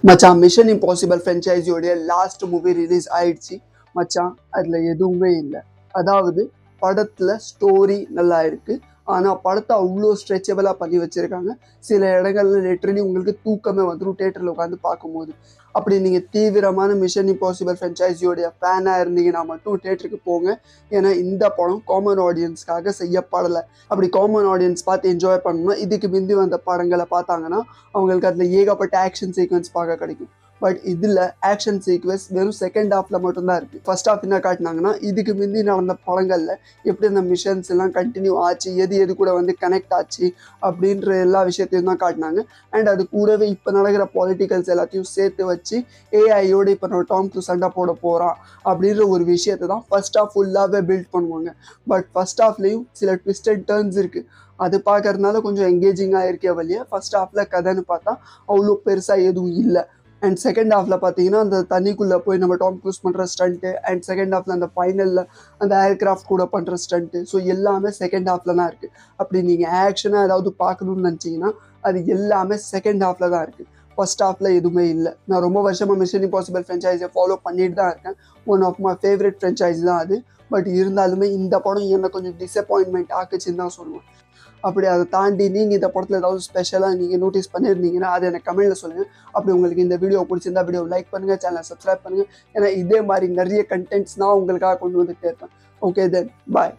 மச்சான் mission impossible ஃப்ரான்ச்சைஸியோடைய last movie release ஆயிடுச்சு மச்சான். அதில் எதுவுமே இல்லை. அதாவது படத்தில் ஸ்டோரி நல்லா இருக்குது, ஆனால் படத்தை அவ்வளோ ஸ்ட்ரெச்சபிளாக பண்ணி வச்சுருக்காங்க. சில இடங்கள்ல லிட்ரலி உங்களுக்கு தூக்கமே வந்துடும் தேட்டரில் உட்காந்து பார்க்கும்போது. அப்படி நீங்கள் தீவிரமான மிஷன் இம்பாசிபிள் ஃப்ரான்ச்சைஸியோடைய ஃபேனாக இருந்தீங்கன்னா மட்டும் தேட்டருக்கு போங்க. ஏன்னா இந்த படம் காமன் ஆடியன்ஸ்க்காக செய்யப்படலை. அப்படி காமன் ஆடியன்ஸ் பார்த்து என்ஜாய் பண்ணணும்னா இதுக்கு முந்தி வந்த படங்களை பார்த்தாங்கன்னா அவங்களுக்கு அதில் ஏகப்பட்ட ஆக்ஷன் சீக்வன்ஸ் பார்க்க கிடைக்கும். பட் இதில் ஆக்ஷன் சீக்வன்ஸ் வெறும் செகண்ட் ஹாஃபில் மட்டும்தான் இருக்குது. ஃபர்ஸ்ட் ஹாஃப் என்ன காட்டினாங்கன்னா இதுக்கு முந்தி நடந்த படங்களில் எப்படி அந்த மிஷன்ஸ் எல்லாம் கண்டினியூ ஆச்சு, எது கூட வந்து கனெக்ட் ஆச்சு அப்படின்ற எல்லா விஷயத்தையும் தான் காட்டினாங்க. அண்ட் அது கூடவே இப்போ நடக்கிற பாலிட்டிகல்ஸ் எல்லாத்தையும் சேர்த்து வச்சு ஏஐயோட இப்போ நம்ம டாம் க்ரூஸ் சண்டை போட போகிறான் அப்படின்ற ஒரு விஷயத்தை தான் ஃபர்ஸ்ட் ஹாஃப் ஃபுல்லாகவே பில்ட் பண்ணுவாங்க. பட் ஃபர்ஸ்ட் ஹாஃப்லேயும் சில ட்விஸ்ட் அண்ட் டர்ன்ஸ் இருக்குது. அது பார்க்கறதுனால கொஞ்சம் என்கேஜிங்காக இருக்கே வழியே ஃபர்ஸ்ட் ஹாஃபில் கதைன்னு பார்த்தா அவ்வளோ பெருசாக எதுவும் இல்லை. அண்ட் செகண்ட் ஹாஃபில் பார்த்தீங்கன்னா அந்த தண்ணிக்குள்ளே போய் நம்ம டாம் க்ரூஸ் பண்ணுற ஸ்டண்ட்டு, அண்ட் செகண்ட் ஹாஃபில் அந்த ஃபைனலில் அந்த ஏர்கிராஃப்ட் கூட பண்ணுற ஸ்டண்ட்டு, ஸோ எல்லாமே செகண்ட் ஹாஃபில் தான் இருக்குது. அப்படி நீங்கள் ஆக்ஷனாக ஏதாவது பார்க்கணுன்னு நினச்சிங்கன்னா அது எல்லாமே செகண்ட் ஹாஃபில் தான் இருக்குது. ஃபர்ஸ்ட் ஹாஃபில் எதுவுமே இல்லை. நான் ரொம்ப வருஷமாக மிஷன் இம்பாசிபிள் ஃப்ரான்ச்சைஸை ஃபாலோ பண்ணிட்டு தான் இருக்கேன். One of my favourite franchise தான் அது. பட் இருந்தாலுமே இந்த படம் என்னை கொஞ்சம் டிசப்பாயின்மெண்ட் ஆக்குச்சுன்னு தான் சொல்லுவேன். அப்படி அதை தாண்டி நீங்கள் இந்த படத்தில் ஏதாவது ஸ்பெஷலாக நீங்கள் நோட்டீஸ் பண்ணியிருந்தீங்கன்னா அதை எனக்கு கமெண்ட்டில் சொல்லுங்கள். அப்படி உங்களுக்கு இந்த வீடியோ பிடிச்சிருந்தா வீடியோ லைக் பண்ணுங்கள், சேனலை சப்ஸ்கிரைப் பண்ணுங்கள். ஏன்னா இதே மாதிரி நிறைய கண்டென்ட்ஸ் நான் உங்களுக்காக கொண்டு வந்துகிட்டே இருப்பேன். ஓகே தென் பாய்.